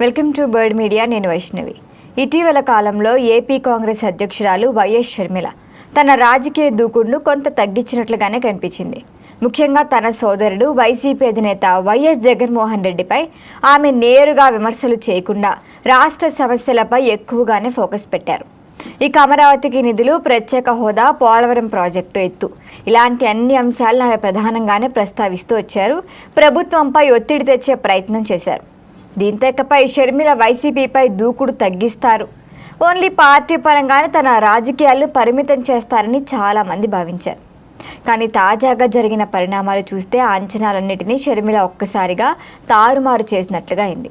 Welcome to bird media. నేను వైష్ణవి. ఇటీవల కాలంలో ఏపీ కాంగ్రెస్ అధ్యక్షురాలు వైఎస్ షర్మిల తన రాజకీయ దూకుడును కొంత తగ్గించినట్లుగానే కనిపించింది. ముఖ్యంగా తన సోదరుడు వైసీపీ అధినేత వైఎస్ జగన్మోహన్ రెడ్డిపై ఆమె నేరుగా విమర్శలు చేయకుండా రాష్ట్ర సమస్యలపై ఎక్కువగానే ఫోకస్ పెట్టారు. ఇక అమరావతికి నిధులు, ప్రత్యేక హోదా, పోలవరం ప్రాజెక్టు ఎత్తు ఇలాంటి అన్ని అంశాలను ఆమె ప్రధానంగానే ప్రస్తావిస్తూ వచ్చారు. ప్రభుత్వంపై ఒత్తిడి తెచ్చే ప్రయత్నం చేశారు. దీంతో ఇకపై షర్మిల వైసీపీపై దూకుడు తగ్గిస్తారు, ఓన్లీ పార్టీ పరంగానే తన రాజకీయాలను పరిమితం చేస్తారని చాలామంది భావించారు. కానీ తాజాగా జరిగిన పరిణామాలు చూస్తే ఆ అంచనాలన్నింటినీ షర్మిల ఒక్కసారిగా తారుమారు చేసినట్లుగా అయింది.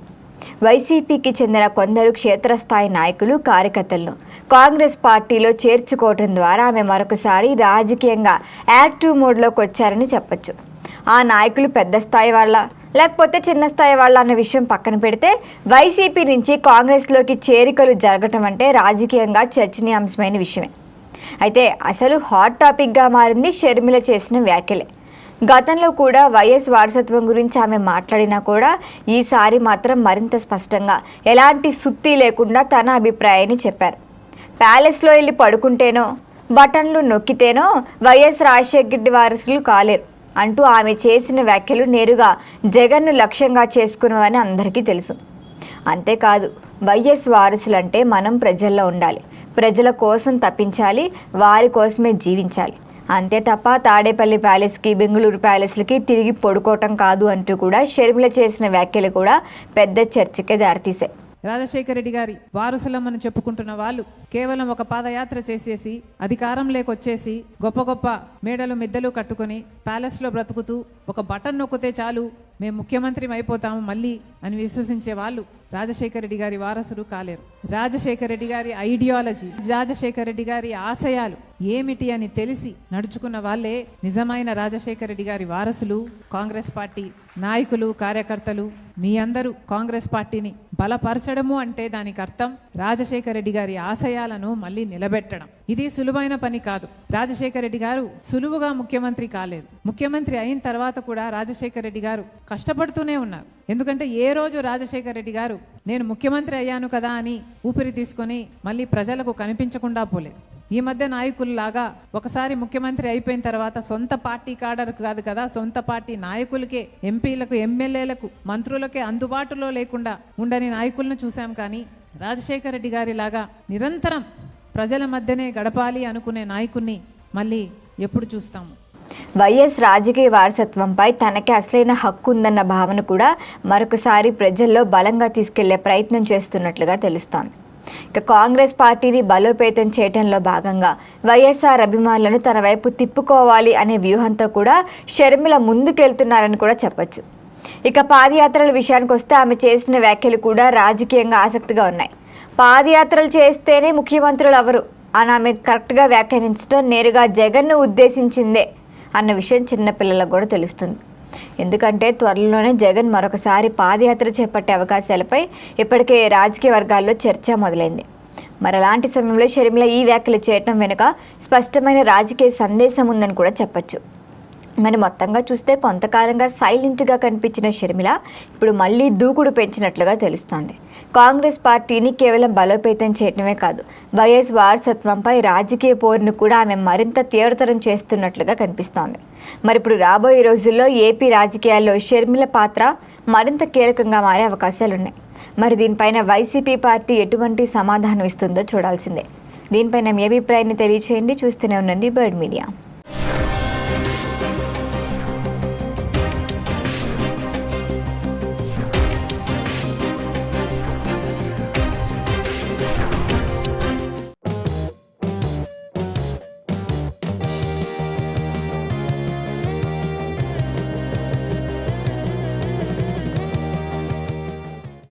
వైసీపీకి చెందిన కొందరు క్షేత్రస్థాయి నాయకులు, కార్యకర్తలను కాంగ్రెస్ పార్టీలో చేర్చుకోవడం ద్వారా ఆమె మరొకసారి రాజకీయంగా యాక్టివ్ మోడ్లోకి వచ్చారని చెప్పొచ్చు. ఆ నాయకులు పెద్ద స్థాయి వాళ్ళ లేకపోతే చిన్న స్థాయి వాళ్ళ అన్న విషయం పక్కన పెడితే వైసీపీ నుంచి కాంగ్రెస్లోకి చేరికలు జరగటం అంటే రాజకీయంగా చర్చనీయాంశమైన విషయమే. అయితే అసలు హాట్ టాపిక్గా మారింది షర్మిల చేసిన వ్యాఖ్యలే. గతంలో కూడా వైఎస్ వారసత్వం గురించి ఆమె మాట్లాడినా కూడా ఈసారి మాత్రం మరింత స్పష్టంగా ఎలాంటి సుత్తి లేకుండా తన అభిప్రాయాన్ని చెప్పారు. ప్యాలెస్లో వెళ్ళి పడుకుంటేనో బటన్లు నొక్కితేనో వైఎస్ రాజశేఖర రెడ్డి వారసులు కాలేరు అంటూ ఆమె చేసిన వ్యాఖ్యలు నేరుగా జగన్ను లక్ష్యంగా చేసుకున్నవని అందరికీ తెలుసు. అంతేకాదు, వైఎస్ వారసులంటే మనం ప్రజల్లో ఉండాలి, ప్రజల కోసం తప్పించాలి, వారి కోసమే జీవించాలి, అంతే తప్ప తాడేపల్లి ప్యాలెస్కి, బెంగళూరు ప్యాలెస్లకి తిరిగి పడుకోవటం కాదు అంటూ కూడా షర్మిల చేసిన వ్యాఖ్యలు కూడా పెద్ద చర్చకే దారితీశాయి. రాజశేఖర రెడ్డి గారి వారసులమని చెప్పుకుంటున్న వాళ్ళు కేవలం ఒక పాదయాత్ర చేసేసి అధికారం లేకొచ్చేసి గొప్ప గొప్ప మేడలు మిద్దెలు కట్టుకొని ప్యాలెస్లో బ్రతుకుతూ ఒక బటన్ నొక్కితే చాలు మేము ముఖ్యమంత్రి అయిపోతాము మళ్ళీ అని విశ్వసించే వాళ్ళు రాజశేఖర రెడ్డి గారి వారసులు కాలేరు. రాజశేఖర రెడ్డి గారి ఐడియాలజీ, రాజశేఖర రెడ్డి గారి ఆశయాలు ఏమిటి అని తెలిసి నడుచుకున్న వాళ్ళే నిజమైన రాజశేఖర రెడ్డి గారి వారసులు. కాంగ్రెస్ పార్టీ నాయకులు, కార్యకర్తలు మీ అందరూ కాంగ్రెస్ పార్టీని బలపరచడము అంటే దానికి అర్థం రాజశేఖర రెడ్డి గారి ఆశయాలను మళ్ళీ నిలబెట్టడం. ఇది సులువైన పని కాదు. రాజశేఖర రెడ్డి గారు సులువుగా ముఖ్యమంత్రి కాలేదు. ముఖ్యమంత్రి అయిన తర్వాత కూడా రాజశేఖర రెడ్డి గారు కష్టపడుతూనే ఉన్నారు. ఎందుకంటే ఏ రోజు రాజశేఖర రెడ్డి గారు నేను ముఖ్యమంత్రి అయ్యాను కదా అని ఊపిరి తీసుకొని మళ్ళీ ప్రజలకు కనిపించకుండా పోలేదు. ఈ మధ్య నాయకుల్లాగా ఒకసారి ముఖ్యమంత్రి అయిపోయిన తర్వాత సొంత పార్టీ కాడర్ కాదు కదా, సొంత పార్టీ నాయకులకే, ఎంపీలకు, ఎమ్మెల్యేలకు, మంత్రులకే అందుబాటులో లేకుండా ఉండని నాయకులను చూసాం. కానీ రాజశేఖర రెడ్డి గారి లాగా నిరంతరం ప్రజల మధ్యనే గడపాలి అనుకునే నాయకుడిని మళ్ళీ ఎప్పుడు చూస్తాము? వైఎస్ రాజకీయ వారసత్వంపై తనకి అసలైన హక్కు ఉందన్న భావన కూడా మరొకసారి ప్రజల్లో బలంగా తీసుకెళ్లే ప్రయత్నం చేస్తున్నట్లుగా తెలుస్తోంది. ఇక కాంగ్రెస్ పార్టీని బలోపేతం చేయడంలో భాగంగా వైఎస్ఆర్ అభిమానులను తన వైపు తిప్పుకోవాలి అనే వ్యూహంతో కూడా షర్మిల ముందుకెళ్తున్నారని కూడా చెప్పొచ్చు. ఇక పాదయాత్రల విషయానికి వస్తే ఆమె చేసిన వ్యాఖ్యలు కూడా రాజకీయంగా ఆసక్తిగా ఉన్నాయి. పాదయాత్రలు చేస్తేనే ముఖ్యమంత్రులు ఎవరు అని ఆమె కరెక్ట్గా వ్యాఖ్యానించడం నేరుగా జగన్ను ఉద్దేశించిందే అన్న విషయం చిన్నపిల్లలకు కూడా తెలుస్తుంది. ఎందుకంటే త్వరలోనే జగన్ మరొకసారి పాదయాత్ర చేపట్టే అవకాశాలపై ఇప్పటికే రాజకీయ వర్గాల్లో చర్చ మొదలైంది. మరి అలాంటి సమయంలో షర్మిల ఈ వ్యాఖ్యలు చేయటం వెనుక స్పష్టమైన రాజకీయ సందేశం ఉందని కూడా చెప్పచ్చు. మరి మొత్తంగా చూస్తే కొంతకాలంగా సైలెంట్గా కనిపించిన షర్మిల ఇప్పుడు మళ్ళీ దూకుడు పెంచినట్లుగా తెలుస్తోంది. కాంగ్రెస్ పార్టీని కేవలం బలోపేతం చేయటమే కాదు, వైఎస్ వారసత్వంపై రాజకీయ పోరును కూడా ఆమె మరింత తీవ్రతరం చేస్తున్నట్లుగా కనిపిస్తోంది. మరి ఇప్పుడు రాబోయే రోజుల్లో ఏపీ రాజకీయాల్లో షర్మిల పాత్ర మరింత కీలకంగా మారే అవకాశాలున్నాయి. మరి దీనిపైన వైసీపీ పార్టీ ఎటువంటి సమాధానం ఇస్తుందో చూడాల్సిందే. దీనిపైన మీ అభిప్రాయాన్ని తెలియచేయండి. చూస్తూనే ఉండండి బర్డ్ మీడియా.